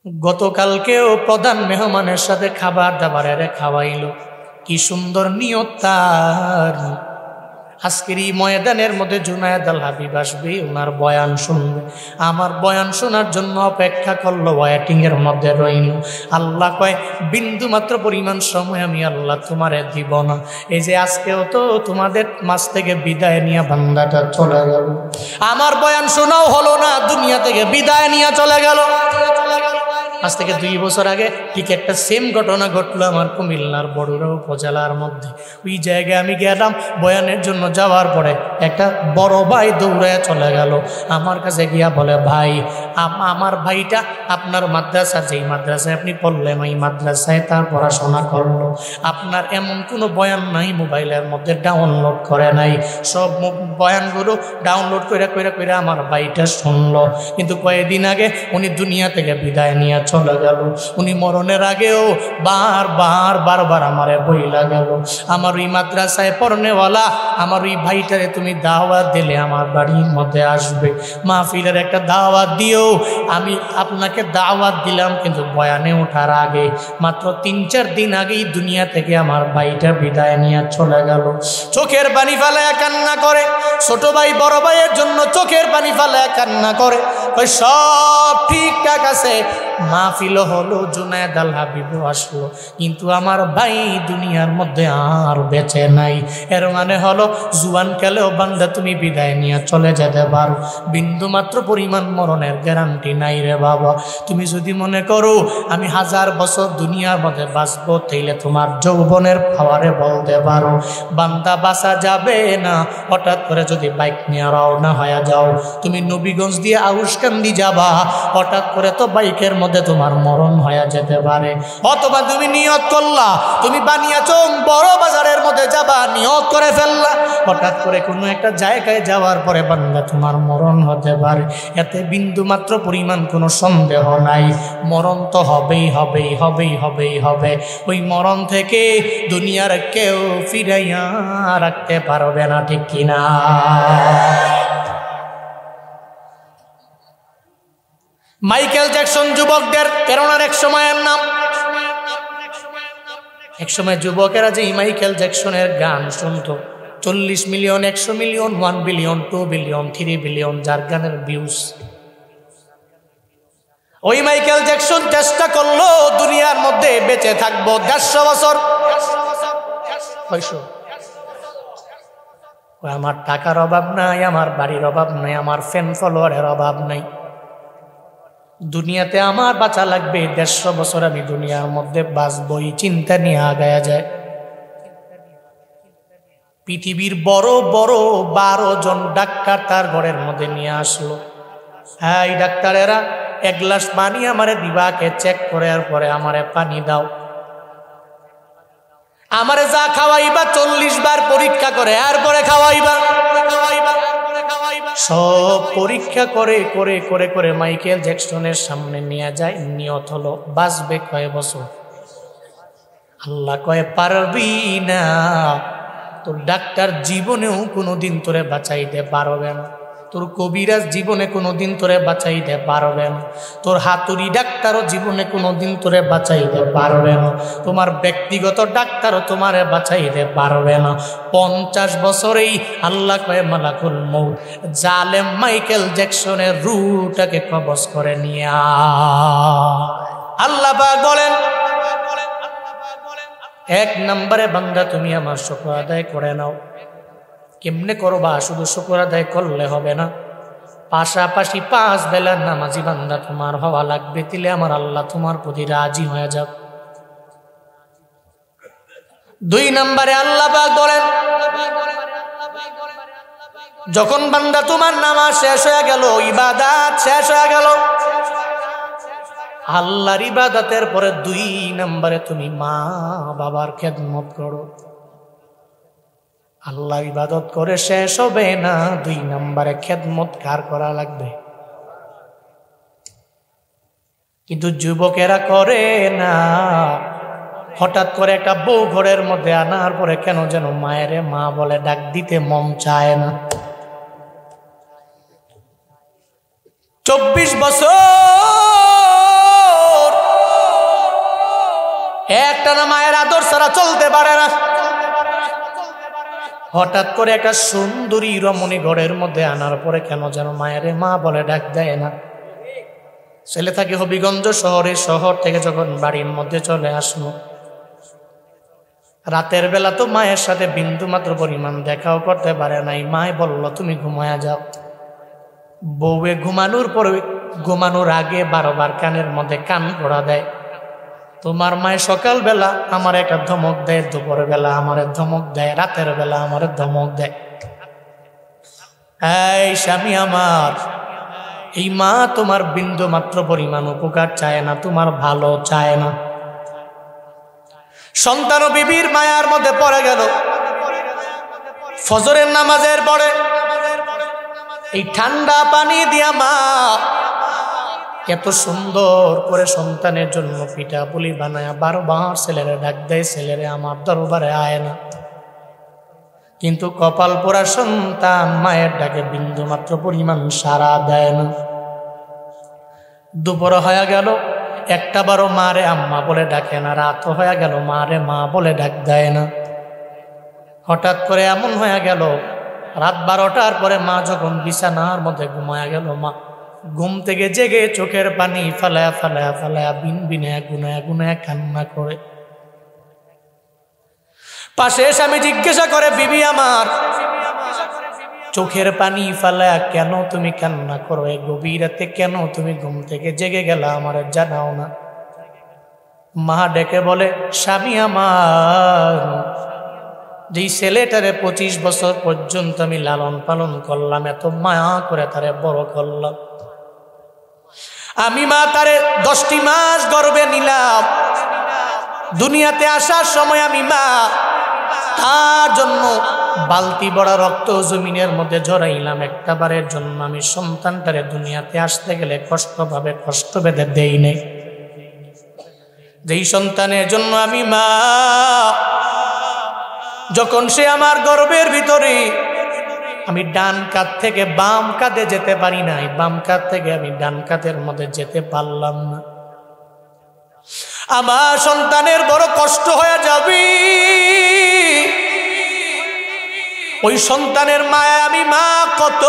গতকালকেও প্রধান মেহমানের সাথে খাবার দাবারের খাওয়াইলো, কি সুন্দর নিয়ত তার। আজকের এই ময়দানের মধ্যে জুনায়েদ আল হাবিব আসবে, ওনার বয়ান শুনবে। আমার বয়ান শোনার জন্য অপেক্ষা করলো, ওয়েটিং এর মধ্যে রইল। আল্লাহ কয়, বিন্দু মাত্র পরিমাণ সময় আমি আল্লাহ তোমারে দিব না। এই যে আজকেও তো তোমাদের মাঝ থেকে বিদায় নিয়ে বান্দাটা চলে গেল, আমার বয়ান শোনাও হলো না, দুনিয়া থেকে বিদায় নিয়ে চলে গেল। আজ থেকে 2 বছর আগে ঠিক একটা সেম ঘটনা ঘটলো আমার কুমিল্লার বড়ুরা উপজেলার মধ্যে। ওই জায়গায় আমি গেলাম বয়ানের জন্য, যাওয়ার পরে একটা বড় ভাই দৌড়ে চলে গেল। আমার কাছে গিয়া বলে, ভাই আমার ভাইটা আপনার মাদ্রাসা, যেই মাদ্রাসায় আপনি পড়লেন ওই মাদ্রাসায় তার পড়াশোনা করলো। আপনার এমন কোনো বয়ান নাই মোবাইলের মধ্যে ডাউনলোড করে নাই, সব বয়ানগুলো ডাউনলোড করে করে করে আমার ভাইটা শুনলো। কিন্তু কয়েকদিন আগে উনি দুনিয়া থেকে বিদায় নিয়ে চলে গেল। উনি মরণের আগেও বারবার আমারে বইলা গেল, আমার ওই মাদ্রাসায় পড়নেওয়ালা আমার ওই ভাইটারে তুমি দাওয়াত দিলে আমার বাড়ির মধ্যে আসবে, মাহফিলের একটা দাওয়াত দিও। আমি আপনাকে দাওয়াত দিলাম, কিন্তু বয়ানে ওঠার আগে মাত্র 3-4 দিন আগেই দুনিয়া থেকে আমার ভাইটা বিদায় নিয়ে চলে গেল। চোখের পানি ফেলায় কান্না করে, ছোট ভাই বড় ভাইয়ের জন্য চোখের পানি ফেলায় কান্না করে। ওই সব ঠিকঠাক আছে, মাহফিল হলো, জুনায়েদ আল হাবিব আসলো, কিন্তু আমার ভাই দুনিয়ার মধ্যে আর বেঁচে নাই। এর মানে হলো জুয়ান কালেও বান্দা তুমি বিদায় নিয়ে চলে যেতে পারো, বিন্দু মাত্র পরিমাণ মরণের গ্যারান্টি নাই রে বাবা। তুমি যদি মনে করো আমি 1000 বছর দুনিয়ার মধ্যে বাঁচবো, তাইলে তোমার যৌবনের পাওয়ারে বলতে পারো বান্দা বাঁচা যাবে না। হঠাৎ করে যদি বাইক নিয়ে রওনা হয়ে যাও, তুমি নবীগঞ্জ দিয়ে আউশকান্দি যাবা, হঠাৎ করে তো বাইকের মধ্যে তোমার মরণ হয়ে যেতে পারে। অথবা তুমি নিয়ত করলা তুমি বানিয়াচং বড় বাজারের মধ্যে যাবা, নিয়ত করে ফেললা, হঠাৎ করে কোনো একটা জায়গায় যাওয়ার পরে বান্দা তোমার মরণ হতে পারে। এতে বিন্দু মাত্র পরিমাণ কোনো সন্দেহ নাই, মরণ তো হবেই হবেই হবেই হবেই হবে। ওই মরণ থেকে দুনিয়ার কেউ ফিরাইয়া রাখতে পারবে না, ঠিক কিনা? মাইকেল জ্যাকসন যুবকদের প্রেরণার এক সময়ের নাম। এক সময় যুবকেরা যে মাইকেল জ্যাকসনের গান শুনতো, 40 million, 100 million, 1 billion, 2 billion, 3 billion যার গানের ভিউজ। ওই মাইকেল জ্যাকসন চেষ্টা করলো দুনিয়ার মধ্যে বেঁচে থাকবো 150 বছর। আমার টাকার অভাব নাই, আমার বাড়ির অভাব নাই, আমার ফ্যান ফলোয়ারের অভাব নাই, দুনিয়াতে আমার বাঁচা লাগবে 150 বছর, আমি দুনিয়ার মধ্যে বাঁচবই, চিন্তা নিয়ে আগায়া যায়। পৃথিবীর বড় বড় 12 জন ডাক্তার তার ঘরের মধ্যে নিয়ে আসলো। হ্যাঁ, এই ডাক্তারেরা 1 গ্লাস পানি আমারে দিবাকে চেক করে, আর পরে আমারে পানি দাও, আমারে যা খাওয়াইবা 40 বার পরীক্ষা করে, আর পরে খাওয়াইবা। সব পরীক্ষা করে করে করে করে মাইকেল জ্যাকসনের সামনে নিয়ে যায়। নিয়ত হলো বাঁচবে কয় বছর? আল্লাহ কয় পারবি না, তোর ডাক্তার জীবনেও কোনোদিন তোরে বাঁচাইতে পারবে না, তোর কবিরাজ জীবনে কোনোদিন তোরে বাঁচাইতে পারবে না, তোর হাতুড়ি ডাক্তারও জীবনে কোনোদিন তোরে বাঁচাইতে পারবে না, তোমার ব্যক্তিগত ডাক্তারও তোমারে বাঁচাইতে পারবে না। 50 বছরেই আল্লাহ কয় মালাকুল মউত জালেম মাইকেল জ্যাকসনের রূহটাকে কবজ করে নিয়ে আল্লাহ পাক বলেন, 1 নম্বরে বান্দা তুমি আমার শুকর আদায় করে নাও। কেমনে করবা? শুধু শুকর আদায় করলে হবে না, পাশাপাশি 5 বেলার নামাজি বান্দা তোমার হওয়া লাগবে, দিলে আমার আল্লাহ তোমার প্রতি রাজি হয়ে যাবে। 2 নম্বরে আল্লাহ পাক বলেন, যখন বান্দা তোমার নামাজ শেষ হয়ে গেল, ইবাদত শেষ হয়ে গেল, আল্লাহর ইবাদতের পরে 2 নম্বরে তুমি মা বাবার খেদমত করো। আল্লাহর ইবাদত করে শেষ হবে না, 2 নম্বরে খেদমত কার করা লাগবে? কিন্তু যুবকেরা করে না। হঠাৎ করে একটা বউ ঘরের মধ্যে আনার পরে কেন যেন মায়ের মা বলে ডাক দিতে মন চায় না। 24 বছর একটানা মায়ের আদর ছাড়া চলতে পারে না। হঠাৎ করে একটা সুন্দরী রমণী ঘরের মধ্যে আনার পরে কেন যেন মায়ের মা বলে ডাক দেয় না। ছেলে থাকে হবিগঞ্জ শহরে, শহর থেকে যখন বাড়ির মধ্যে চলে আসলো, রাতের বেলা তো মায়ের সাথে বিন্দু মাত্র পরিমাণ দেখাও করতে পারে নাই। মায় বলল তুমি ঘুমায়া যাও। বউয়ে ঘুমানোর পরে, ঘুমানোর আগে 12 বার কানের মধ্যে কান পড়া দেয়। তোমার মায়ের সকাল বেলা আমার একটা ধমক দেয়, দুপুর বেলা আমার ধমক দেয়, রাতের বেলা আমার ধমক দেয়। এই স্বামী আমার, এই মা তোমার বিন্দু মাত্র পরিমাণ উপকার চায় না, তোমার ভালো চায় না। সন্তান ও বিবির মায়ার মধ্যে পড়ে গেল। ফজরের নামাজের পরে এই ঠান্ডা পানি দিয়া মা এত সুন্দর করে সন্তানের জন্য পিঠা পুলি বানায় বারবার ছেলেরে ডাক দেয়, ছেলেরে আমার দরবারে আয় না। কিন্তু কপাল পোড়া সন্তান মায়ের ডাকে বিন্দু মাত্র পরিমাণ সাড়া দেয় না। দুপুর হয়ে গেল, একটা বারো মারে আম্মা বলে ডাকে না। রাত হয়ে গেল, মারে মা বলে ডাক দেয় না। হঠাৎ করে এমন হয়ে গেল, রাত 12টার পরে মা যখন বিছানার মধ্যে ঘুমায়া গেল, মা ঘুম থেকে জেগে চোখের পানি ফালায়া ফালায়া ফালায়া বিন বিনে গুনায়া গুনায়া কান্না করে। পাশে স্বামী জিজ্ঞাসা করে, বিবি আমার চোখের পানি ফালায়া কেন তুমি কান্না করো? এই গভীর রাতে কেন তুমি ঘুম থেকে জেগে গেলা, আমার জানাও না? মা ডেকে বলে, স্বামী আমার, যেই ছেলেটারে 25 বছর পর্যন্ত আমি লালন পালন করলাম, এত মায়া করে তারে বড় করলাম, আমি মা তারে 10টি মাস গর্ভে নিলাম। দুনিয়াতে আসার সময় আমি মা তার জন্য বালতি বড় রক্ত জমিনের মধ্যে ঝরাইলাম। একটা বারের জন্য আমি সন্তানটারে দুনিয়াতে আসতে গেলে কষ্ট বেঁধে দেই নেই। যেই সন্তানের জন্য আমি মা, যখন সে আমার গর্ভের ভিতরে, আমি ডান কাঁধ থেকে বাম কাঁধে যেতে পারি নাই, বাম কাঁধ থেকে আমি ডান কাঁধের মধ্যে যেতে পারলাম না। আমার সন্তানের বড় কষ্ট হয়ে যাবে। ওই সন্তানের মায়া আমি মা কত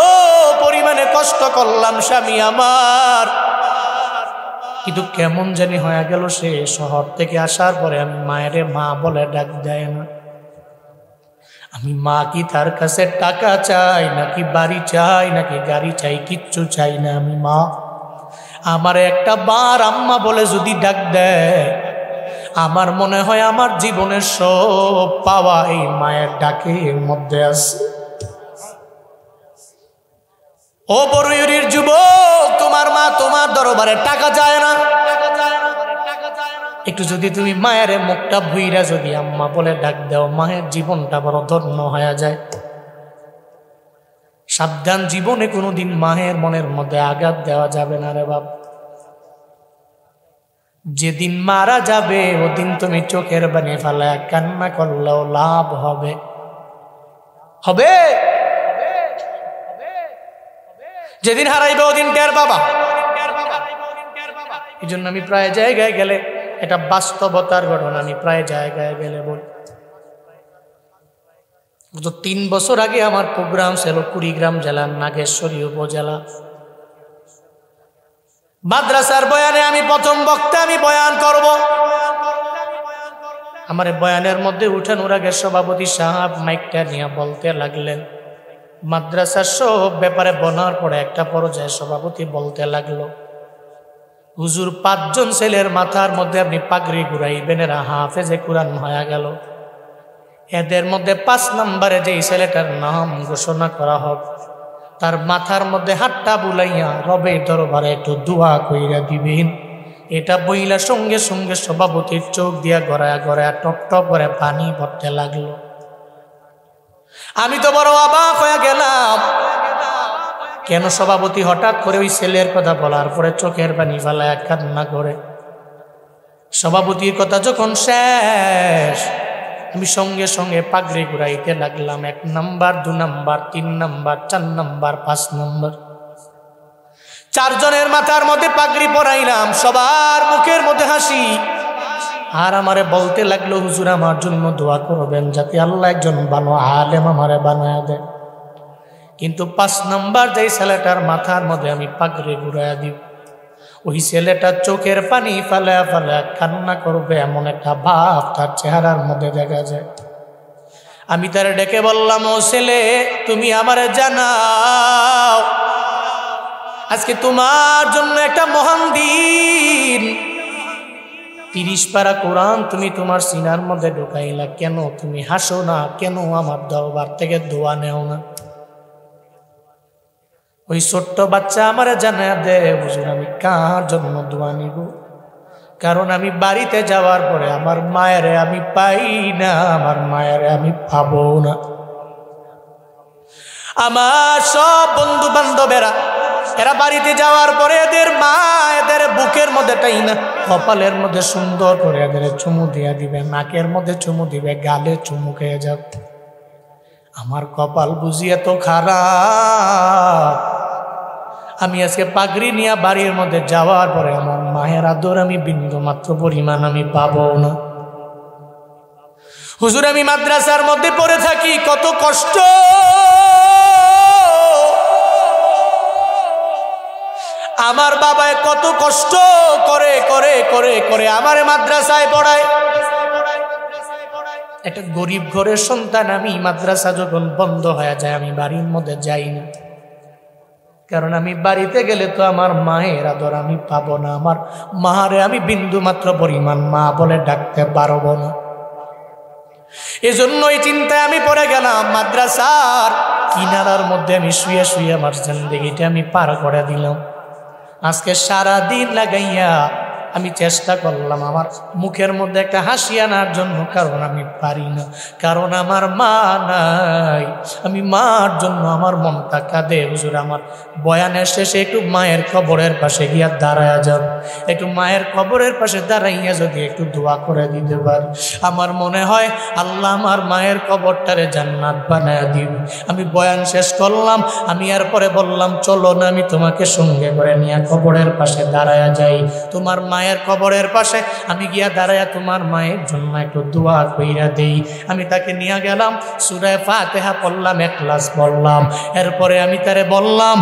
পরিমাণে কষ্ট করলাম স্বামী আমার। কিন্তু কেমন জানি হয়ে গেল, সে শহর থেকে আসার পরে আমি মায়ের মা বলে ডাক দেয় না। আমি মা কি তার কাছে টাকা চাই, নাকি বাড়ি চাই, নাকি গাড়ি চাই? কিচ্ছু চাই না। আমি মা, আমার একটা বার আম্মা বলে যদি ডাক দেয়, আমার মনে হয় আমার জীবনের সব পাওয়া এই মায়ের ডাকের মধ্যে আছে। ও বড়ুইয়ের যুবক, তোমার মা তোমার দরবারে টাকা চায় না। একটু যদি তুমি মায়ের মুখটা ভুইরা যদি আম্মা বলে ডাক দাও, মায়ের জীবনটা বড় ধন্য হয়ে যায়। সাবধান, জীবনে কোনোদিন মায়ের মনের মধ্যে আঘাত দেওয়া যাবে না রে বাপ। যেদিন মারা যাবে ওদিন তুমি চোখের পানি ফেলায় কান্না করলেও লাভ হবে। হবে যেদিন হারাইবে ওদিন টের পাবা। এই জন্য আমি প্রায় জায়গায় গেলে, এটা বাস্তবতার ঘটনা, আমি প্রায় জায়গায় গেলে বলি। 3 বছর আগে আমার প্রোগ্রাম ছিল কুড়িগ্রাম জেলার নাগেশ্বরী উপজেলা। মাদ্রাসার বয়ানে আমি প্রথম বক্তা, আমি বয়ান করব। আমার বয়ানের মধ্যে উঠানোর আগে সভাপতি সাহেব মাইকটা নিয়ে বলতে লাগলেন। মাদ্রাসার সব ব্যাপারে বলার পরে একটা পর্যায়ে সভাপতি বলতে লাগলো, হুজুর 5 জন ছেলের মাথার মধ্যে আপনি পাগড়ি ঘুরাইবেন, এরা হাফেজে কুরআন হয়ে গেল। এদের মধ্যে 5 নম্বরে যেই ছেলেটার নাম ঘোষণা করা হোক, তার মাথার মধ্যে হাতটা বুলাইয়া রবে দরবারে একটু দোয়া কইরা দিবেন। এটা বইলা সঙ্গে সঙ্গে সভাপতির চোখ দিয়া গড়ায়া গড়ায়া টপ টপ করে পানি পড়তে লাগলো। আমি তো বড় অবাক হয়ে গেলাম, কেন সভাপতি হঠাৎ করে ওই ছেলের কথা বলার পরে চোখের পানি ফেলায় কান্না করে। সভাপতির কথা যখন শেষ, আমি সঙ্গে সঙ্গে পাগড়ি ঘুরাইতে লাগলাম। 1 number, 2 number, 3 number, 4 number, 5 number. 4 জনের মাথার মধ্যে পাগড়ি পরাইলাম। সবার মুখের মধ্যে হাসি। আর আমারে বলতে লাগলো, হুজুর আমার জন্য দোয়া করবেন যাতে আল্লাহ একজন ভালো আলেম আমারে বানায় দেয়। কিন্তু ৫ নম্বর যেই ছেলেটার মাথার মধ্যে আমি পাগড়ি ঘুরাইয়া দিব, ওই ছেলেটা চোখের পানি ফেলে ফেলে কান্না করবে, এমন একটা ভাব তার চেহারার মধ্যে দেখা যায়। আমি তার ডেকে বললাম, ও ছেলে, তুমি আমারে জানাও, আজকে তোমার জন্য একটা মহান দিন। ৩০ পারা কোরআন তুমি তোমার সিনার মধ্যে ঢুকাইলা, কেন তুমি হাসো না? কেন আমার দরবার থেকে দোয়া নেও না? ওই ছোট্ট বাচ্চা আমারে জানায় দে, হুজুর আমি কার জন্য দোয়া নিব? কারণ আমি বাড়িতে যাওয়ার পরে আমার মায়েরে আমি পাই না, আমার মায়েরে আমি পাবো না। আমার সব বন্ধু বান্ধবেরা এরা বাড়িতে যাওয়ার পরে এদের মা এদের বুকের মধ্যে টাই না, কপালের মধ্যে সুন্দর করে এদের চুমু দিয়ে দিবে, নাকের মধ্যে চুমু দিবে, গালে চুমু খেয়ে যাবে। আমার কপাল বুঝিয়ে তো খারাপ, আমি আজকে পাগড়ি নিয়ে বাড়ির মধ্যে যাওয়ার পরে আমার মায়ের আদর আমি বিন্দু মাত্র পরিমাণ আমি পাবো না। হুজুর আমি মাদ্রাসার মধ্যে পড়ে থাকি, কত কষ্ট, আমার বাবায় কত কষ্ট করে করে করে করে আমার মাদ্রাসায় পড়ায়। একটা গরিব ঘরের সন্তান আমি, মাদ্রাসা যখন বন্ধ হয়ে যায় আমি বাড়ির মধ্যে যাই না, কারণ আমি বাড়িতে গেলে তো আমার মায়ের আদর আমি পাবো না, আমার মারে আমি বিন্দু মাত্র পরিমাণ মা বলে ডাকতে পারবো না। এজন্যই চিন্তায় আমি পড়ে গেলাম, মাদ্রাসার কিনারার মধ্যে আমি শুয়ে শুয়ে আমার জিন্দেগিটা আমি পার করে দিলাম। আজকে সারা দিন লাগাইয়া আমি চেষ্টা করলাম আমার মুখের মধ্যে একটা হাসি আনার জন্য, কারণ আমি পারি না, কারণ আমার মা নাই। আমি মার জন্য আমার মনটা কাঁদে। হুজুর আমার বয়ানের শেষে একটু মায়ের কবরের পাশে গিয়া দাঁড়ায়া যাব, একটু মায়ের কবরের পাশে দাঁড়াইয়া যদি একটু দোয়া করে দিতে পারি, আমার মনে হয় আল্লাহ আমার মায়ের কবরটারে জান্নাত বানায়া দিবে। আমি বয়ান শেষ করলাম, আমি এরপরে বললাম, চলো না আমি তোমাকে সঙ্গে করে নিয়ে কবরের পাশে দাঁড়ায়া যাই, তোমার মায়ের কবরের পাশে আমি গিয়া দাঁড়ায়া তোমার মায়ের জন্য একটু দোয়া কইরা দেই। আমি তাকে নিয়ে গেলাম, সূরা ফাতিহা পড়লাম, ইখলাস পড়লাম, এরপরে আমি তারে বললাম,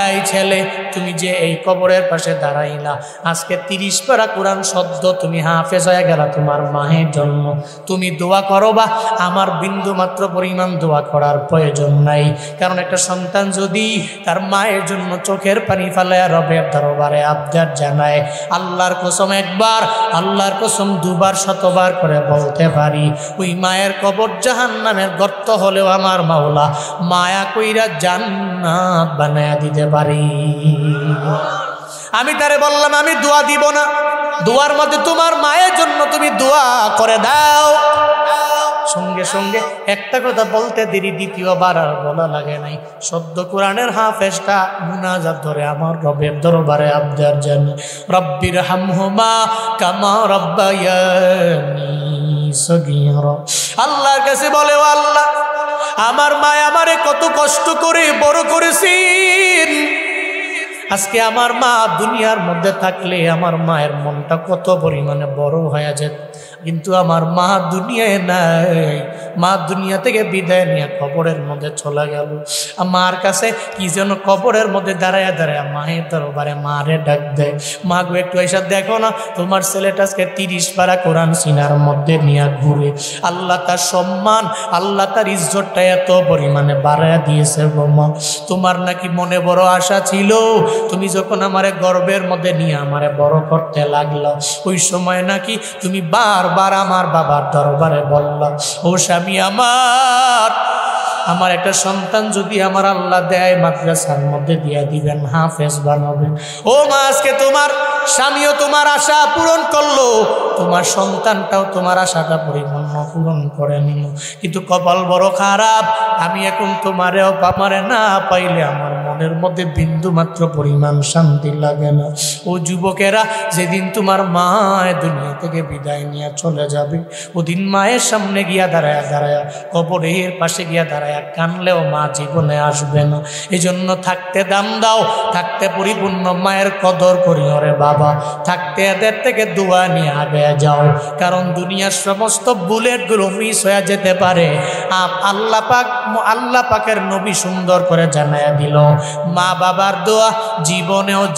এই ছেলে তুমি যে এই কবরের পাশে দাঁড়াইলা, আজকে ৩০ পারা কোরআন সদ্য তুমি হাফেজ হয়ে গেলা তোমার মায়ের জন্য, তুমি দোয়া করবা, আমার বিন্দু মাত্র পরিমাণ দোয়া করার প্রয়োজন নাই। কারণ একটা সন্তান যদি তার মায়ের জন্য চোখের পানি ফেলায় রবের দরবারে আবদার জানায়, আল্লাহর কসম একবার, আল্লাহর কসম দুবার, শতবার করে বলতে পারি, ওই মায়ের কবর জাহান্নামের গর্ত হলেও আমার মাওলা মায়া কইরা জান্নাত বানায়া দিতে পারি। আমি তারে বললাম, আমি দোয়া দিব না, দোয়ার মধ্যে তোমার মায়ের জন্য তুমি দোয়া করে দাও। সঙ্গে সঙ্গে একটা কথা বলতে দেরি, দ্বিতীয়বার আর বলা লাগে নাই। সদ্য কোরআনের হাফেজটা মুনাজাত ধরে আমার রবের দরবারে আবদার জানে, রব্বির হামহুমা কামা রব্বায়ানি সগীরা। আল্লাহর কাছে বলে, ও আল্লাহ, আমার মা আমারে কত কষ্ট করে বড় করেছেন, আজকে আমার মা দুনিয়ার মধ্যে থাকলে আমার মায়ের মনটা কত পরিমাণে বড় হয়ে যেত, কিন্তু আমার মা দুনিয়ায় নাই, মা দুনিয়া থেকে বিদায় নিয়ে কবরের মধ্যে চলে গেল। মার কাছে কি যেন কবরের মধ্যে দাঁড়ায় দাঁড়ায় মায়ের দরবারে মারে ডাক দেয়, মা গো একটু এসে দেখো না, তোমার ছেলেটা আজকে ৩০ পারা কোরআন সিনার মধ্যে নিয়ে ঘুরে। আল্লাহ তার সম্মান, আল্লাহ তার ইজ্জতটা এত পরিমাণে বাড়ায় দিয়েছে গো মা, তোমার নাকি মনে বড় আশা ছিল, তুমি যখন আমারে গর্বের মধ্যে নিয়ে আমারে বড় করতে লাগলো, ওই সময় নাকি তুমি বারবার আমার বাবার দরবারে বললাম, ও স্বামী আমার একটা সন্তান যদি আমার আল্লাহ দেয়, মাদ্রাসার মধ্যে দিয়ে দিবেন, হাফেজ বানাবেন। ও মা, আজকে তোমার স্বামীও তোমার আশা পূরণ করলো, তোমার সন্তানটাও তোমার আশাটা পরিপূর্ণ পূরণ করে নিল, কিন্তু কপাল বড় খারাপ, আমি এখন তোমারেও আমারে না পাইলে আমার মনের মধ্যে বিন্দু মাত্র পরিমাণ শান্তি লাগে না। ও যুবকেরা, যেদিন তোমার মা দুনিয়া থেকে বিদায় নিয়ে চলে যাবে, ওদিন মায়ের সামনে গিয়া দাঁড়ায়া দাঁড়ায়া, কবরের পাশে গিয়া দাঁড়ায়া কানলেও মা জীবনে আসবে না। এই জন্য থাকতে দাম দাও, থাকতে পরিপূর্ণ মায়ের কদর করি ওরে বাবা। থাকতে এদের থেকে দোয়া নিয়ে আগে যাও, কারণ দুনিয়ার সমস্ত বুলেটগুলো মিস হয়ে যেতে পারে। আল্লাহ পাকের নবী সুন্দর করে জানায়া দিল, মা বাবার দোয়া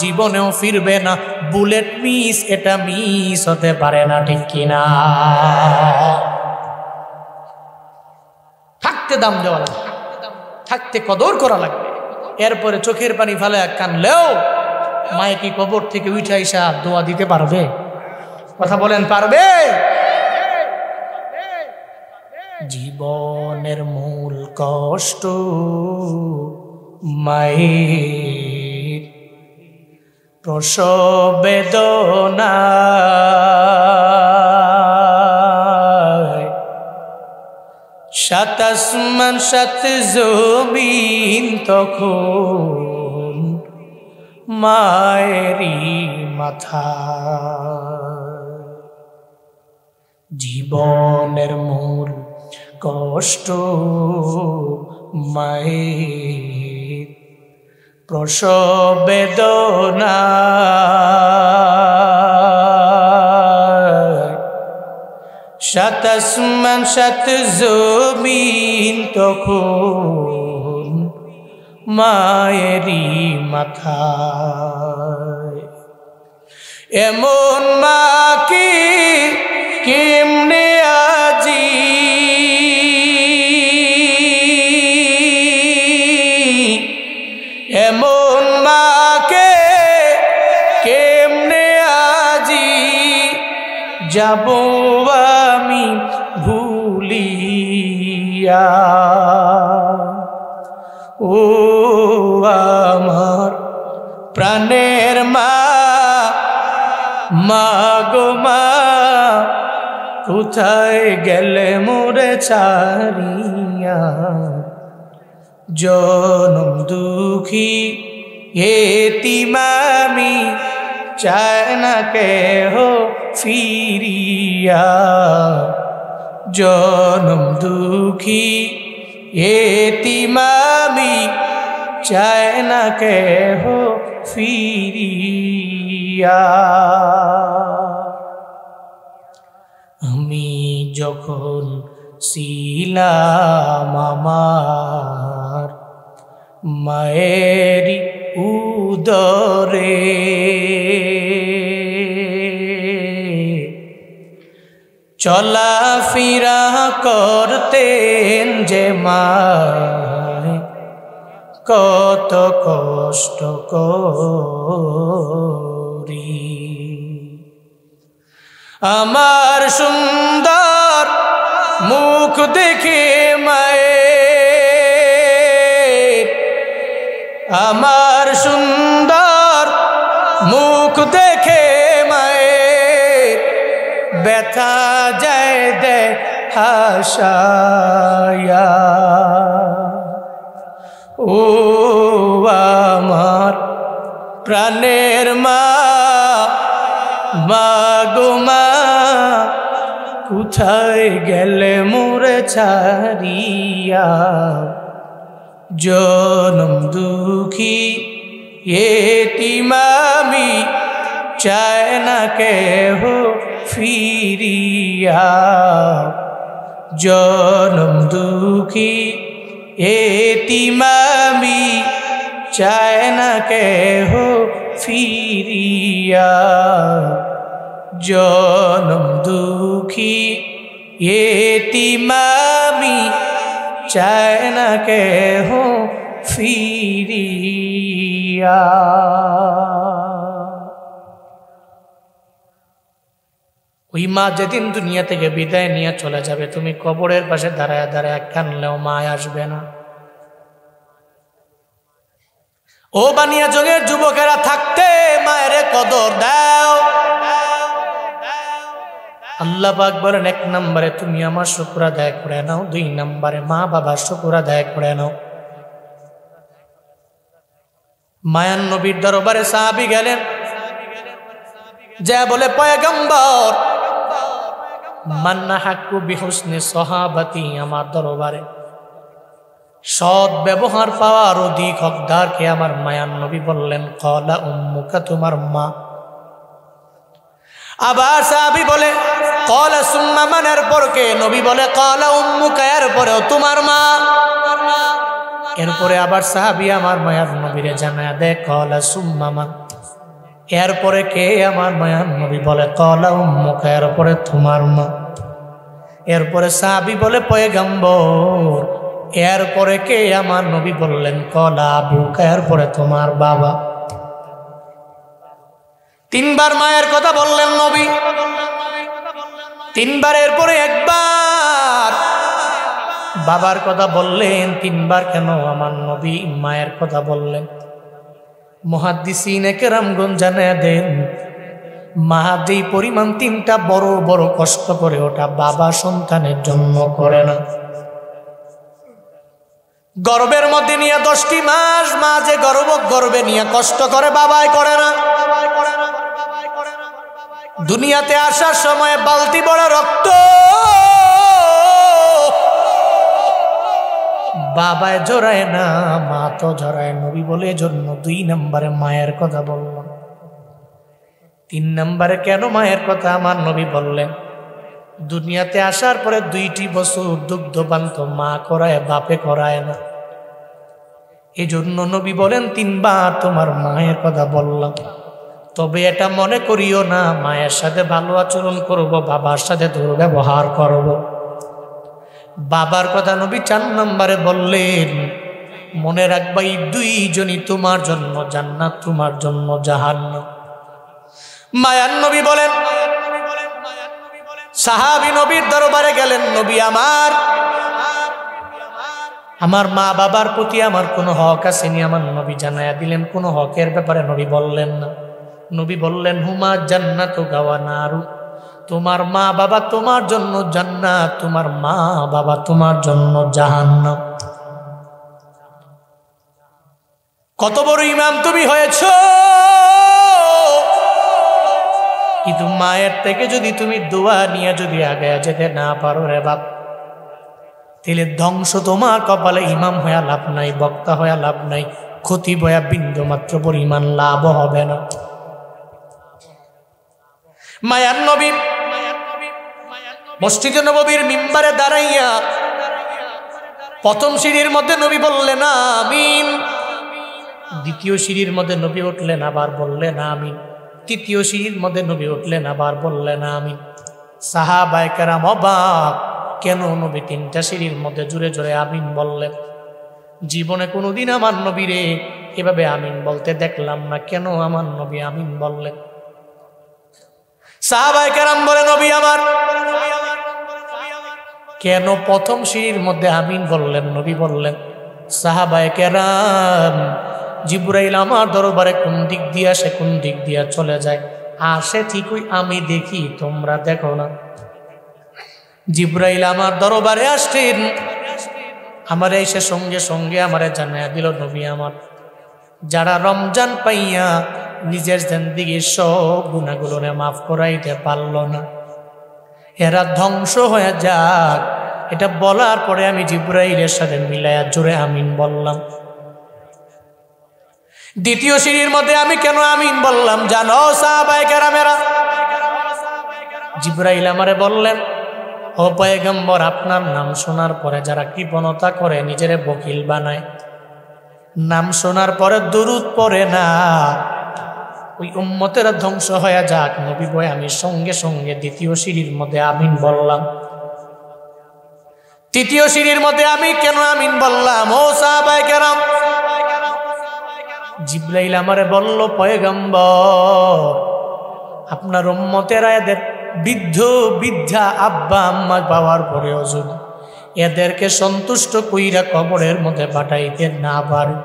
জীবনেও ফিরবে না। বুলেট মিস, এটা মিস হতে পারে না, ঠিক কিনা? থাকতে দাম দেওয়া লাগবে, থাকতে কদর করা লাগবে। এরপরে চোখের পানি ফেলে কানলেও মায়ে কি কবর থেকে উঠে আইসা দোয়া দিতে পারবে? কথা বলেন, পারবে? জীবনের মূল কষ্ট মায়ের প্রসব বেদনা, সাত আসমান সাত জমিন তখন মায়েরই মাথা। জীবনের মূল কষ্ট মায়ের প্রসব বেদনা, সাত আসমান সাত জমিন তখন মায়েরই মাথা। এমন মাকে কেমনে আজি এমন মাকে কেমনে আজি যাব আমি ভুলিয়া। ও আমার প্রাণের মা, মা গো মা, কোথায় গেলে মোরে ছাড়িয়া। জনম দুঃখী এতিম আমি, চায় না কেহ ফিরিয়া। জনম দুঃখী এতিম আমি, চায় না কেহ ফিরিয়া। আমি যখন ছিলাম আমার মায়ের উদরে, চলাফেরা করতেন যে মায়, কত কষ্ট করি। আমার সুন্দর মুখ দেখে মায়ের, আমার সুন্দর মুখ দেখে মায়ের ব্যথা যায় দে হাসায়া। ও আমার প্রাণের মা, মা গো মা, কোথায় গেলে মোরে ছাড়িয়া। জনম দুঃখী এতিম আমি, চায় না কেহ ফিরিয়া। জনম দুঃখী এতিম আমি, চায় না কেহ ফিরিয়া। জনম দুঃখী এতিম আমি, চায় না কেহ ফিরিয়া। ওই মা যেদিন দুনিয়া থেকে বিদায় নিয়ে চলে যাবে, তুমি কবরের পাশে দাঁড়ায় দাঁড়ায় কানলেও মা আসবে না। ও বানিয়া জগের যুবকেরা, থাকতে মায়ের কদর দাও। আল্লাহ পাক বলেন, 1 নম্বরে তুমি আমার শুকর আদায় করে নাও, 2 নম্বরে মা বাবার শুকর আদায় করে নাও। মায়ান নবীর দরবারে সাহাবী গেলেন, যা বলে পয়গম্বর মান্না হাক্কু বিহুসনি সাহাবাতি, আমার দরবারে সৎ ব্যবহার পাওয়ার অধিক হকদার কে? আমার মায়ান নবী বললেন ক্বালা উম্মুকা, তোমার মা। আবার সাহাবী বলে ক্বালা সুম্মা মান, এরপর কে? নবী বলে ক্বালা উম্মুকা, এরপরেও তোমার মা। এরপরে আবার সাহাবী আমার মায়ান নবীরে জানায়া দেয় ক্বালা সুম্মা মান, এরপরে কে? আমার মায়ান নবী বলে ক্বালা উম্মুকা, এরপরে তোমার মা। এরপরে সাহাবী বলে পয়গম্বর এরপরে কে? আমার নবী বললেন ক্বালা আবুকা, এরপরে তোমার বাবা। তিনবার মায়ের কথা বললেন নবী, তিনবার। এরপরে একবার বাবার কথা বললেন, তিনবার কেন আমার নবী মায়ের কথা বললেন? মুহাদ্দিসিনে কেরামগণ জানায়া দেন, মা যেই পরিমাণ তিনটা বড় বড় কষ্ট করে, ওটা বাবা সন্তানের জন্য করে না। গর্বের মধ্যে নিয়ে 10টি মাস মা যে গর্বে নিয়ে কষ্ট করে, বাবাই করে না। দুনিয়াতে আসার সময় বালতি বড় রক্ত বাবায় জড়ায় না, মা তো জড়ায়। নবী বলে জন্য 2 নম্বরে মায়ের কথা বললাম। 3 নম্বরে কেন মায়ের কথা আমার নবী বললেন? দুনিয়াতে আসার পরে 2টি বছর দুগ্ধপান তো মা করায়, বাপে করায় না। এই জন্য নবী বলেন 3বার তোমার মায়ের কথা বললাম। তবে এটা মনে করিও না মায়ের সাথে ভালো আচরণ করব, বাবার সাথে দুর্ব্যবহার করব। বাবার কথা নবী 4 নম্বরে বললেন, মনে রাখবা এই 2জনই তোমার জন্য জান্নাত, তোমার জন্য জাহান্নাম। মায়ান নবী বলেন, সাহাবী নবীর দরবারে গেলেন, নবী আমার মা বাবার প্রতি আমার কোনো হক আসেনি? আমার নবী জানায়া দিলেন কোনো হকের ব্যাপারে নবী বললেন না। নবী বললেন হুমা জান্নাতু ওয়া নারু, তোমার মা বাবা তোমার জন্য জান্নাত, তোমার মা বাবা তোমার জন্য জাহান্নাম। কত বড় ইমাম তুমি হয়েছো, কিন্তু মায়ের থেকে যদি তুমি দোয়া নিয়ে যদি আগে যেতে না পারো রে বাপ, তাহলে ধ্বংস তোমার কপালে। ইমাম হয়ে লাভ নাই, বক্তা হয়ে লাভ নাই, খতিব হয়ে বিন্দু মাত্র পরিমাণ লাভ হবে না। মায়ান নবী মসজিদে নববীর মিম্বারে দাঁড়াইয়া প্রথম সিঁড়ির মধ্যে নবী বললেন আমিন, দ্বিতীয় সিঁড়ির মধ্যে নবী উঠলেন আবার বললেন আমিন, তৃতীয় সিঁড়ির মধ্যে নবী উঠলেন আবার বললেন আমিন। সাহাবায়ে কেরাম অবাক, কেন নবী 3টা সিঁড়ির মধ্যে জোরে জোরে আমিন বললেন? জীবনে কোনোদিন আমার নবীরে এভাবে আমিন বলতে দেখলাম না, কেন আমার নবী আমিন বললেন? সাহাবায়ে কেরাম বলে নবী আমার কেন প্রথম সিঁড়ির মধ্যে আমিন বললেন? নবী বললেন, সাহাবায়ে কেরাম জিবরাইল আমার দরবারে কোন দিক দিয়ে আসে, কোন দিক দিয়ে চলে যায়, আসে ঠিকই আমি দেখি, তোমরা দেখো না। জিবরাইল আমার দরবারে আসছেন, আমার এসে সঙ্গে সঙ্গে আমারে জানায়া দিল নবী আমার, যারা রমজান পাইয়া নিজের জিন্দেগীর সব গুনাহগুলোরে মাফ করাইতে পারল না, এরা ধ্বংস হয়ে যাক। এটা বলার পরে আমি জিবরাইলের সাথে মিলায়া জোরে আমিন বললাম। দ্বিতীয় সিঁড়ির মধ্যে আমি কেন আমিন বললাম জানো সাহাবায়ে কেরামেরা? জিবরাইল আমারে বললেন, ও পয়গম্বর, আপনার নাম শোনার পরে যারা কৃপণতা করে, নিজেরে বকিল বানায়, নাম শোনার পরে দুরূদ পড়ে না, ওই উম্মতেরা ধ্বংস হয়ে যাক। নবী বলে আমি সঙ্গে সঙ্গে দ্বিতীয় সিঁড়ির মধ্যে আমিন বললাম। তৃতীয় সিঁড়ির মধ্যে আমি কেন আমিন বললাম? ও সাহাবায়ে কেরাম, জিবরাইল আমারে বলল, পয়গম্বর, আপনার উম্মতেরা এদের বৃদ্ধ বৃদ্ধা আব্বা আম্মা পাওয়ার পরেও যদি এদেরকে সন্তুষ্ট কইরা কবরের মধ্যে পাঠাইতে না পারে,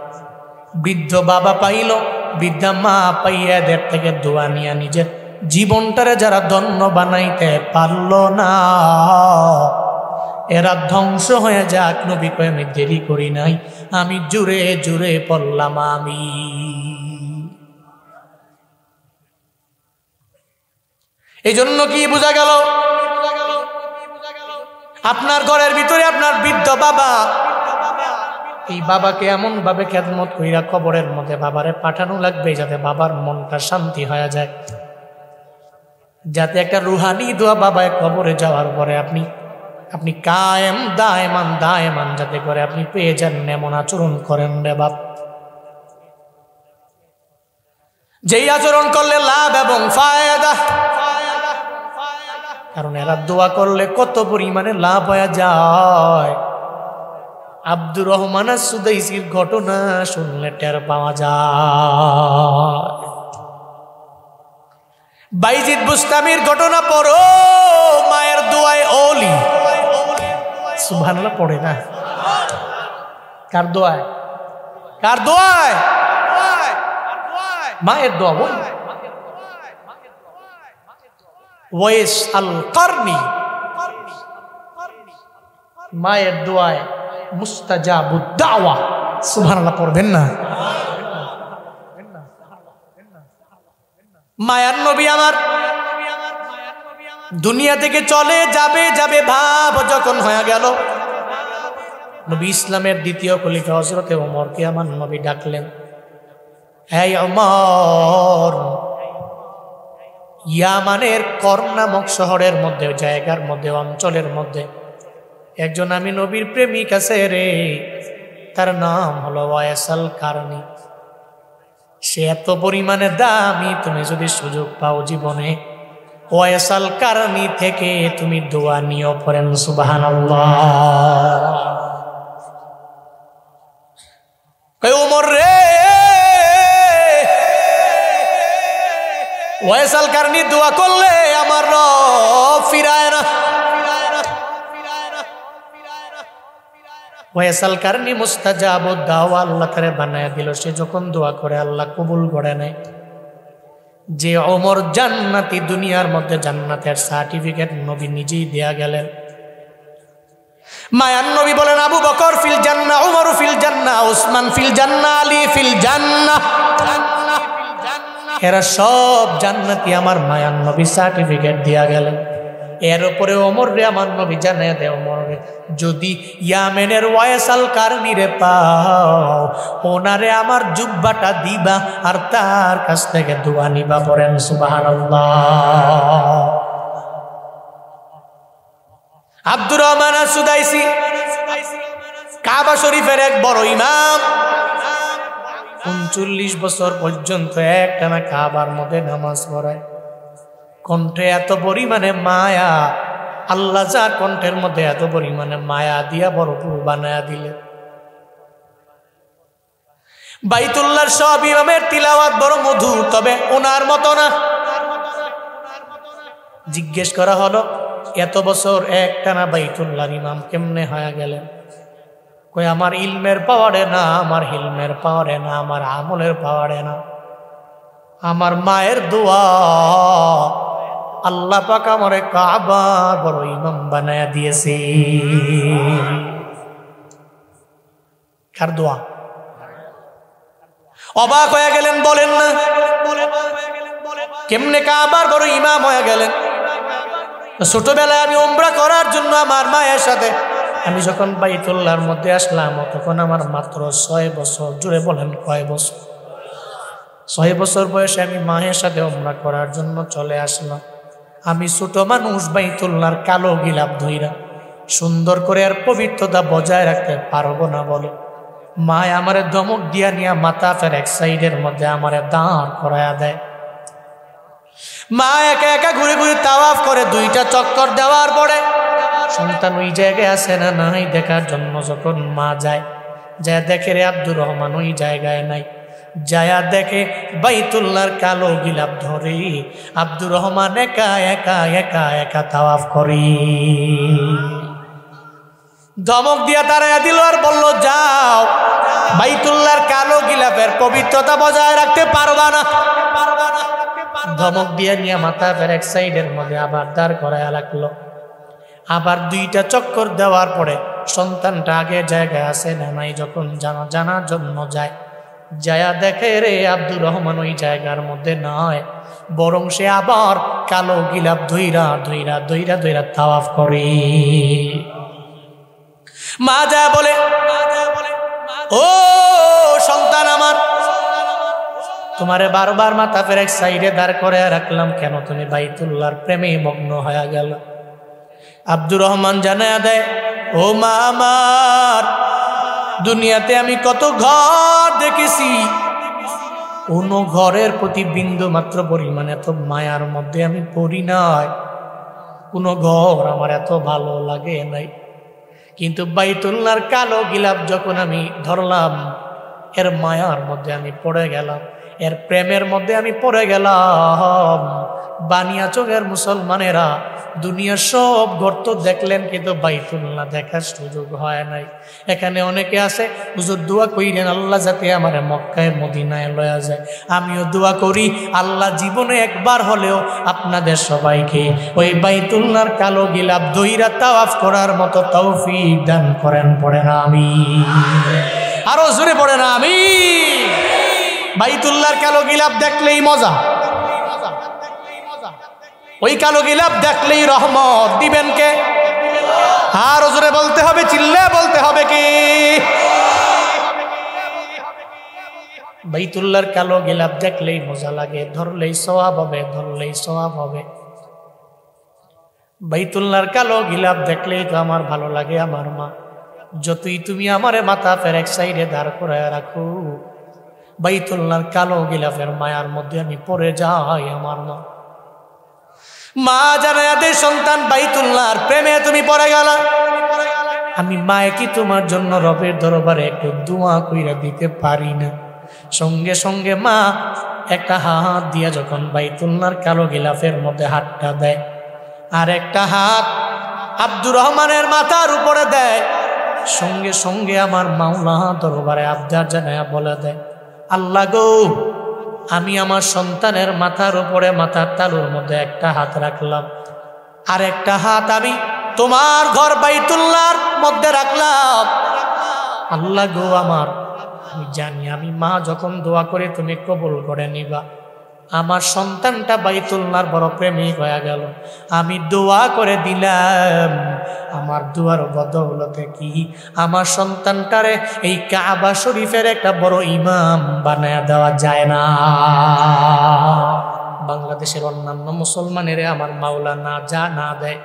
বৃদ্ধ বাবা পাইল, বৃদ্ধা মা পাইয়া এদের থেকে দোয়া নিয়ে নিজের জীবনটারে যারা ধন্য বানাইতে পারল না, এরা ধ্বংস হয়ে যাক। নবী কয় আমি দেরি করি নাই, আমি জোরে জোরে পড়লাম আমিন। এই জন্য কি বোঝা গেল, আপনার ঘরের ভিতরে আপনার বৃদ্ধ বাবা, এই বাবাকে এমন ভাবে খেদমত কইরা কবরের মধ্যে বাবারে পাঠানো লাগবে যাতে বাবার মনটা শান্তি হয়ে যায়, যাতে একটা রুহানি দোয়া বাবায় কবরে যাওয়ার পরে আপনি কায়েম দায়েমান যাতে করে আপনি পেয়ে যান, এমন আচরণ করেন রে বাপ। যেই আচরণ করলে লাভ এবং ফায়দা, কারণ এরা দোয়া করলে কত পরিমাণে লাভ হয়ে যায়। আব্দুর রহমান সুদাইসির ঘটনা শুনলে টের পাওয়া যায়। বাইজিদ বুস্তামির ঘটনা পড়ো, মায়ের দোয়ায় ওলি, সুবহানাল্লাহ পড়ে না? কার দোয়ায়? কার দোয়ায়? মায়ের দোয়া। বল ওয়াইস আল কারনি, মায়ের দোয়ায় মুস্তাজাবুদ দাওয়া, সুবহানাল্লাহ পড়বেন না? মায়ার নবী আমার দুনিয়া থেকে চলে যাবে ভাব যখন হয়ে গেল, নবী ইসলামের দ্বিতীয় খলিফা হযরত ওমরকে আমার নবী ডাকলেন, হে ওমর, ইয়ামানের কর্ণ নামক শহরের মধ্যে, জায়গার মধ্যে, অঞ্চলের মধ্যে একজন আমি নবীর প্রেমিক আছে রে, তার নাম হলো ওয়াইসাল কারনি। সে এত পরিমাণে দামি, তুমি যদি সুযোগ পাও জীবনে ওয়াইসাল কারনি থেকে তুমি দোয়া নিও, পড়েন সুবহানাল্লাহ। কই ওমর রে, ওয়াইসাল কারনি দোয়া করলে আমার রব ফিরায় না। ওয়াইসাল কারনি মুস্তাজাবুদ দাওয়া আল্লাহ তারে বানায়া দিল। সে যখন দোয়া করে আল্লাহ কবুল করে নেয়। যে ওমর জান্নাতি, দুনিয়ার মধ্যে জান্নাতের সার্টিফিকেট নবী নিজেই দেয়া গেলেন। মায়ান নবী বলেন, আবু বকর ফিল জান্নাহ, উমর ফিল জান্নাহ, উসমান ফিল জান্নাহ, আলী ফিল জান্নাহ, এরা সব জান্নাতি। আমার মায়ান নবী সার্টিফিকেট দেয়া গেলেন। এর উপরে ওমর রে আমার নবী জানায় দেয়, ওমর রে যদি ইয়ামেনের ওয়াইসাল কারনি রে পাও, ওনারে আমার জুব্বাটা দিবা আর তার কাছ থেকে দোয়া নিবা, পড়েন সুবহানাল্লাহ। আব্দুর রহমান সুদাইসি কাবা শরীফের এক বড় ইমাম, 39 বছর পর্যন্ত একটানা কাবার মধ্যে নামাজ পড়ায়। কণ্ঠে এত পরিমাণে মায়া, আল্লাহ যা কণ্ঠের মধ্যে এত পরিমাণে মায়া দিয়া ভরপুর বানায়া দিলে। বাইতুল্লাহর সব ইমামের তিলাওয়াত বড় মধুর, তবে ওনার মতো না। জিজ্ঞেস করা হলো, এত বছর একটানা বাইতুল্লাহর ইমাম কেমনে হয়ে গেলেন? কই আমার ইলমের পাওয়ারে না, আমার হিলমের পাওয়ারে না, আমার আমলের পাওয়ারে না, আমার মায়ের দোয়া। আল্লাহ পাক আমারে কাবার বড় ইমাম বানায়া দিয়েছে। কার দোয়া? অবাক হয়ে গেলেন, বলেন না কেমনে কাবার বড় ইমাম হয়ে গেলেন? ছোটবেলায় আমি উমরা করার জন্য আমার মায়ের সাথে আমি যখন বাইতুল্লাহর মধ্যে আসলাম, তখন আমার মাত্র 6 বছর। জুড়ে বলেন কয় বছর? 6 বছর বয়সে আমি মায়ের সাথে উমরা করার জন্য চলে আসলাম। আমি ছোট মানুষ, বাইতুল্লাহর কালো গিলাপ ধইরা সুন্দর করে আর পবিত্রতা বজায় রাখতে পারবো না বলে মায় আমারে ধমক দিয়া নিয়া মাথা ফের এক সাইডের মধ্যে আমারে দাঁড় করায়া দেয়। মা একা একা ঘুরে ঘুরে তাওয়াফ করে 2টা চক্কর দেওয়ার পরে সন্তান ওই জায়গায় আছে না নাই দেখার জন্য যখন মা যায়, যা দেখে রে আব্দুর রহমান ওই জায়গায় নাই। যায়া দেখে বাইতুল্লাহর কালো গিলাপ ধরে আব্দুর রহমান একা একা একা একা তাওয়াফ করে। ধমক দিয়া তারাইয়া দিল আর বলল, যাও বাইতুল্লাহর কালো গিলাপের পবিত্রতা বজায় রাখতে পারবা না। ধমক দিয়ে নিয়ে মাথা ফের এক সাইডের মধ্যে আবার দাঁড় করাইয়া রাখলো। আবার 2টা চক্কর দেওয়ার পরে সন্তানটা আগে জায়গায় আছে না নাই যখন জানার জন্য যায়, যায়া দেখে রে আব্দুর রহমান ওই জায়গার মধ্যে নয়, বরং সে আবার কালো গিলাপ ধইরা ধইরা ধইরা ধইরা তাওয়াফ করে। মা যা বলে, ও সন্তান আমার, তোমারে বারবার মাথা ফেরে সাইডে দাঁড় করে রাখলাম কেন? তুমি বাইতুল্লাহর প্রেমে মগ্ন হয়ে গেল। আব্দুর রহমান জানায়া দেয়, ও মা আমার, দুনিয়াতে আমি কত ঘর দেখেছি, কোন ঘরের প্রতি বিন্দু মাত্র পরিমাণ এত মায়ার মধ্যে আমি পড়ি নাই, কোন ঘর আমার এত ভালো লাগে নাই। কিন্তু বাইতুল্লাহর কালো গিলাপ যখন আমি ধরলাম, এর মায়ার মধ্যে আমি পড়ে গেলাম, এর প্রেমের মধ্যে আমি পড়ে গেলাম। বানিয়াচঙের মুসলমানেরা দুনিয়ার সব গর্ত দেখলেন, কিন্তু বাইতুল্লাহ দেখার সুযোগ হয় নাই। এখানে অনেকে আছে, হুজুর দোয়া কইরেন আল্লাহ যাতে আমার মক্কায় মদিনায় লয়া যায়। আমিও দোয়া করি আল্লাহ জীবনে একবার হলেও আপনাদের সবাইকে ওই বাইতুল্লাহর কালো গিলাপ দইরা তাওয়াফ করার মতো তৌফিক দান করেন। পড়ে না আমিন, আরো জোরে পড়ে না আমিন। বাইতুল্লাহর কালো গিলাপ দেখলেই মজা, ওই কালো গিলাপ দেখলেই রহমত দিবেন কে? আর জোরে বলতে হবে, চিল্লা বলতে হবে কি? বাইতুল্লাহর কালো গিলাপ দেখলেই মজা লাগে, ধরলেই সওয়াব হবে, ধরলেই সওয়াব হবে। বাইতুল্লাহর কালো গিলাপ দেখলেই তো আমার ভালো লাগে। আমার মা, যতই তুমি আমারে মাথা ফের এক সাইডে দাঁড় করে রাখো, বাইতুল্লাহর কালো গিলাফের মায়ার মধ্যে আমি পড়ে যাই। আমার মা, মা জানায়া দে সন্তান, বাইতুল্লাহর প্রেমে তুমি পড়ে গেলা, আমি মায়ে কি তোমার জন্য রবের দরবারে একটু দোয়া কইরা দিতে পারি না? সঙ্গে সঙ্গে মা একটা হাত দিয়া যখন বাইতুল্লাহর কালো গিলাফের মধ্যে হাতটা দেয়, আর একটা হাত আব্দুর রহমানের মাথার উপরে দেয়, সঙ্গে সঙ্গে আমার মাওলা দরবারে আবদার জানায়া বলে দেয়, আল্লাহ গো, আমি আমার সন্তানের মাথার উপরে মাথার তালুর মধ্যে একটা হাত রাখলাম, আর একটা হাত আমি তোমার ঘর বাইতুল্লাহর মধ্যে রাখলাম। আল্লাহ গো আমার, আমি জানি আমি মা যখন দোয়া করে তুমি কবুল করে নিবা। আমার সন্তানটা বাইতুল্লাহর বড় প্রেমিক হয়ে গেল, আমি দোয়া করে দিলাম, আমার দোয়ার বদৌলতে কি আমার সন্তানটারে এই কাবা শরীফের একটা বড় ইমাম বানায়া দেওয়া যায় না? বাংলাদেশের অন্যান্য মুসলমানের আমার মাওলা না যা না দেয়,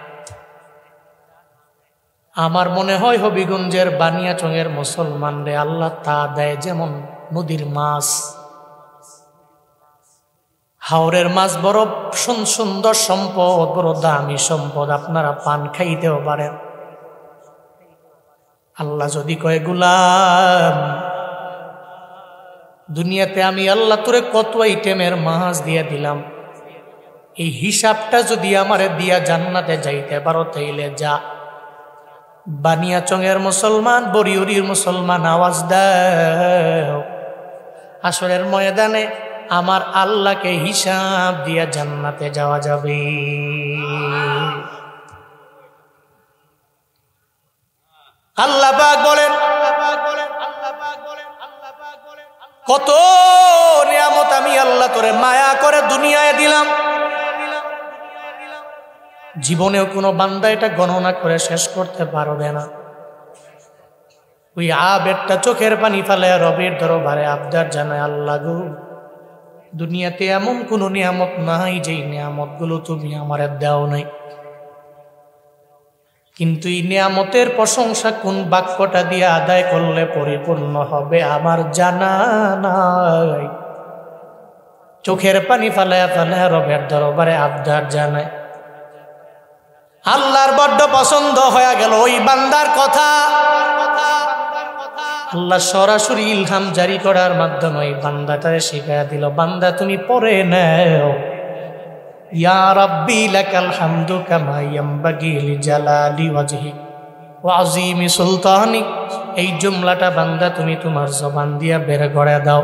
আমার মনে হয় হবিগঞ্জের বানিয়াচঙের মুসলমানরে আল্লাহ তা দেয়। যেমন নদীর মাছ, হাওরের মাছ বড় সুন্দর সম্পদ, বড় দামি সম্পদ, আপনারা পান খাইতেও পারেন। আল্লাহ যদি কয়, গোলাম, দুনিয়াতে আমি আল্লাহ তোরে কত আইটেমের মাছ দিয়া দিলাম, এই হিসাবটা যদি আমারে দিয়া জান্নাতে যাইতে পারো তাইলে যা। বানিয়াচঙের মুসলমান, বরিউরির মুসলমান, আওয়াজ দাও, আসরের ময়দানে আমার আল্লাহকে হিসাব দিয়া জান্নাতে যাওয়া যাবে। আল্লাহ পাক বলেন, কত নিয়ামত আমি আল্লাহ তোরে মায়া করে দুনিয়ায় দিলাম, জীবনেও কোনো বান্দা এটা গণনা করে শেষ করতে পারবে না। ওই আবেগটা চোখের পানি ফেলে রবের দরবারে আবদার জানায়, আল্লাহ গো, দুনিয়াতে এমন কোন নিয়ামত নাই যেই নিয়ামত গুলো তুমি আমার দাও নাই, কিন্তু এই নিয়ামতের প্রশংসা কোন বাক্যটা দিয়ে আদায় করলে পরিপূর্ণ হবে আমার জানা নাই। চোখের পানি ফালায়া ফালায়া রবের দরবারে আবদার জানায়। আল্লাহর বড্ড পছন্দ হয়ে গেল ওই বান্দার কথা। আল্লাহ সরাসরি ইলহাম জারি করার মাধ্যমে ওই বান্দাটারে শিখাইয়া দিল, বান্দা তুমি পড়ে নাও, ইয়া রাব্বি লাকাল হামদু কামা ইয়ামবাগি লিজালালি ওয়াজহি ওয়া আযীমি সুলতানি। এই জুমলাটা বান্দা তুমি তোমার জবান দিয়া বের করে দাও।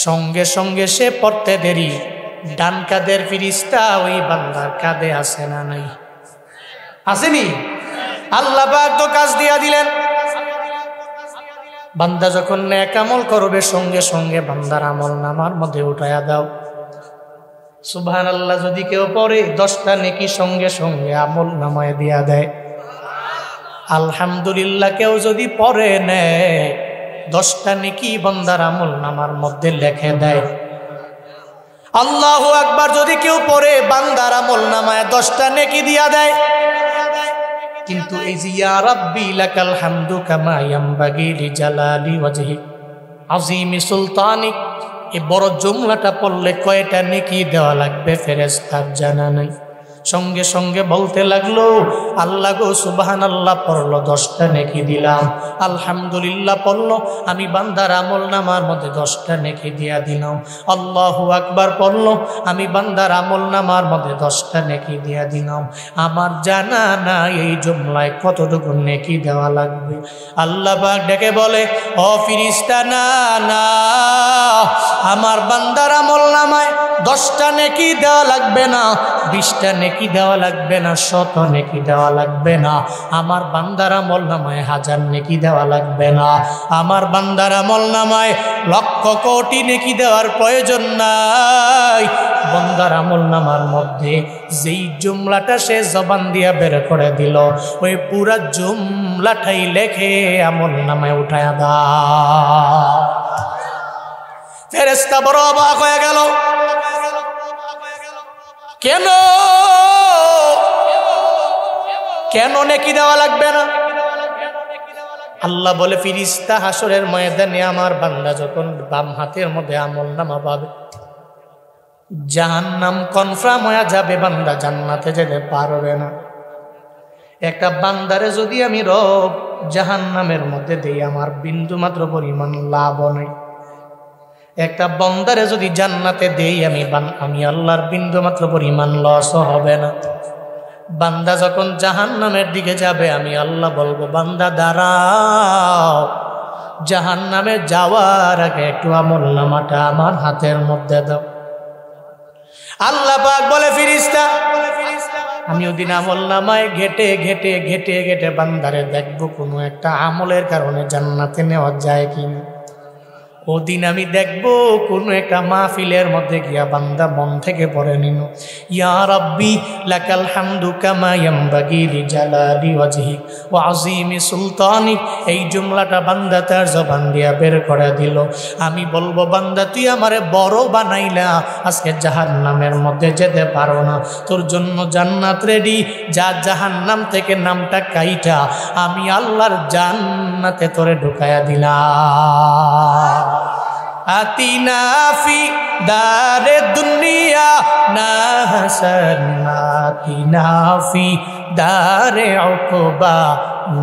সঙ্গে সঙ্গে সে পড়তে দেরি, ডান কাদের ফিরিস্তা ওই বান্দার কাঁধে আসে না নাই? আসেনি? আল্লাহ পাক তো কাজ দিয়া দিলেন। বান্দা যখন নেক আমল করবে সঙ্গে সঙ্গে বান্দার আমল নামার মধ্যে উঠায়া দাও। সুবহানাল্লাহ যদি কেউ পড়ে 10টা নেকি সঙ্গে সঙ্গে আমল নামায় দিয়া দেয়। আলহামদুলিল্লাহ কেউ যদি পড়ে নেয় 10টা নেকি বান্দার আমল নামার মধ্যে লিখে দেয়। আল্লাহু আকবার যদি কেউ পড়ে বান্দার আমল নামায় 10টা নেকি দিয়া দেয়। কিন্তু এই যে ইয়া রাব্বি লাকাল হামদু কামা ইয়ামবাগি লিজালালি ওয়াজহি আযীমি সুলতানিক, এই বড় জুমলাটা পড়লে কয়টা নেকি দেওয়া লাগবে ফেরেশতার জানা নাই। সঙ্গে সঙ্গে বলতে লাগলো, আল্লাহ গো সুবহানাল্লাহ পড়লো 10টা নেকি দিলাম, আলহামদুলিল্লাহ পড়লো আমি বান্দার আমল নামার মধ্যে 10টা নেকি দিয়া দিলাম, আল্লাহু আকবার পড়লো আমি বান্দার আমল নামার মধ্যে 10টা নেকি দিয়া দিলাম। আমার জানা নাই এই জুমলায় কতটুকু নেকি দেওয়া লাগবে। আল্লাহ পাক ডেকে বলে, ও ফেরেশতা না না, আমার বান্দার আমল নামায় 10টা নেকি দেওয়া লাগবে না, 20টা নেকি দেওয়া লাগবে না, 100 নেকি দেওয়া লাগবে না। আমার বান্দার আমল নামায় 1000 নেকি দেওয়া লাগবে না। আমার বান্দার আমল নামায় লক্ষ কোটি নেকি দেওয়ার প্রয়োজন নাই। বান্দার আমল নামার মধ্যে যেই জুমলাটা সে জবান দিয়া বের করে দিল, ওই পুরা জুমলাটাই লেখে আমল নামায় উঠায়া দাও। ফেরেশতা বড় অবাক হয়ে গেল, কেন কেন নেকি দেওয়া লাগবে না? আল্লাহ বলে, ফেরেশতা হাসরের ময়দানে আমার বান্দা যখন বাম হাতের মধ্যে আমল নামা পাবে, জাহান্নাম কনফার্ম হয়ে যাবে, বান্দা জান্নাতে যেতে পারবে না। একটা বান্দারে যদি আমি রব জাহান্নামের মধ্যে দেই, আমার বিন্দু মাত্র পরিমাণ লাভ নেই। একটা বান্দারে যদি জান্নাতে দেই আমি আল্লাহর বিন্দু মাত্র পরিমাণ লস হবে না। বান্দা যখন জাহান্নামের দিকে যাবে, আমি আল্লাহ বলবো, বান্দা দাঁড়াও, জাহান্নামে যাওয়ার আগে একটু আমল নামাটা আমার হাতের মধ্যে দাও। আল্লাহ পাক বলে, ফেরেশতা আমি ওদিন আমল নামায় ঘেটে ঘেটে ঘেটে ঘেটে বান্দারে দেখবো কোনো একটা আমলের কারণে জান্নাতে নেওয়া যায় কিনা। ওদিন আমি দেখবো কোনো একটা মাহফিলের মধ্যে গিয়া বান্দা মন থেকে পড়ে নিল, ইয়া রাব্বি লাকাল হামদু কামা ইয়ামবাগি লিজালালি ওয়াজহিক ওয়া আযীমি সুলতানিক। এই জুমলাটা বান্দা তার জবান দিয়া বের করে দিল। আমি বলবো, বান্দা তুই আমারে বড় বানাইলা, আজকে জাহান্নামের মধ্যে যেতে পারো না, তোর জন্য জান্নাত রেডি, যা জাহান্নাম থেকে নামটা কাইটা আমি আল্লাহর জান্নাতে তোরে ঢুকায়া দিলাম। আতিনা ফি দারে দুনিয়া না হাসান, আতিনা ফি দারে উকবা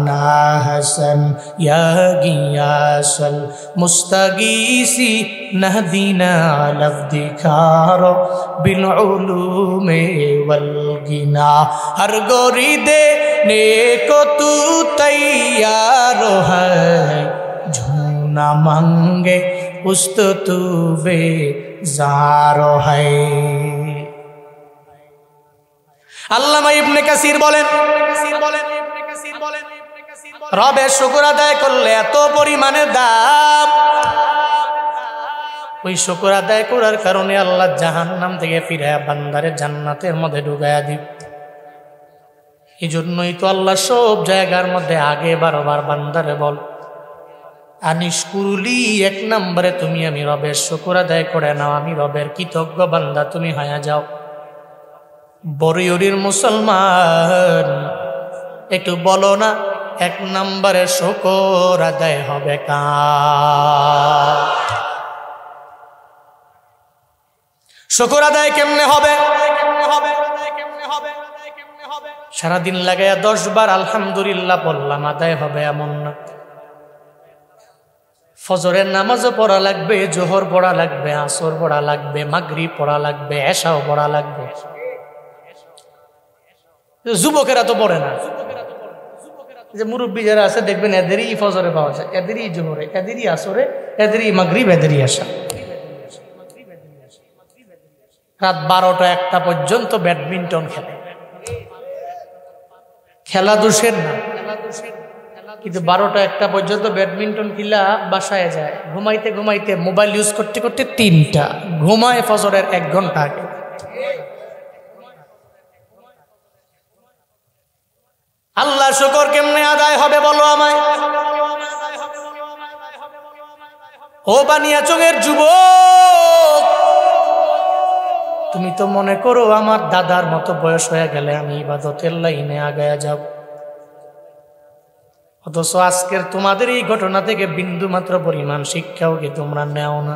না হাসান, ইয়া গিয়াসাল মুস্তাগীসি নাহদিনা লফদিখার বিল উলুমে ওয়াল গিনা। হর গোরি দে নেকো তু তৈয়ার হ্যায়, ঝুনা মাঙ্গে উস্তো তু বেজার হ্যায়। আল্লামা ইবনে কাসির বলেন, রবের শুকর আদায় করলে এত পরিমাণে দাম, ওই শুকর আদায় করার কারণে আল্লাহ জাহান্নাম থেকে ফিরায়া বান্দারে জান্নাতের মধ্যে ঢুকায়া দিব। এই জন্যই তো আল্লাহ সব জায়গার মধ্যে আগে বারবার বান্দারে বল, আনিশকুরুলি, 1 নম্বরে তুমি আমি রবের শুকর আদায় করে নাও, আমি রবের কৃতজ্ঞ বান্দা তুমি হয়ে যাও। বরিয়রির মুসলমান একটু বলো না, 1 নম্বরে শুকর আদায় হবে কার? শুকর আদায় কেমনে হবে? সারাদিন লাগাইয়া 10 বার আলহামদুলিল্লাহ বললাম আদায় হবে এমন না। ফজরের নামাজও পড়া লাগবে, জোহর পড়া লাগবে, আসর পড়া লাগবে, মাগরিব পড়া লাগবে, এশাও পড়া লাগবে। যুবকেরা তো পড়ে না, যে মুরব্বী যারা আছে দেখবেন এদেরই ফজরে পাওয়া যায়, এদেরই জোহরে, এদেরই আসরে, এদেরই মাগরিব, এদেরই এশা। রাত 12টা 1টা পর্যন্ত ব্যাডমিন্টন খেলে। খেলা দোষের না, কিন্তু 12টা 1টা পর্যন্ত ব্যাডমিন্টন খেলা বাসায় যায়, ঘুমাইতে ঘুমাইতে মোবাইল ইউজ করতে করতে 3টা, ঘুমায় ফজরের 1 ঘন্টা আগে। আল্লাহ শুকর কেমনে আদায় হবে বলো আমায়? ও বানিয়াচঙের যুবক, তুমি তো মনে করো আমার দাদার মতো বয়স হয়ে গেলে আমি ইবাদতের লাইনে আগায়া যাব, অথচ আজকের তোমাদের এই ঘটনা থেকে বিন্দু মাত্র পরিমাণ শিক্ষাও কি তোমরা নেও না?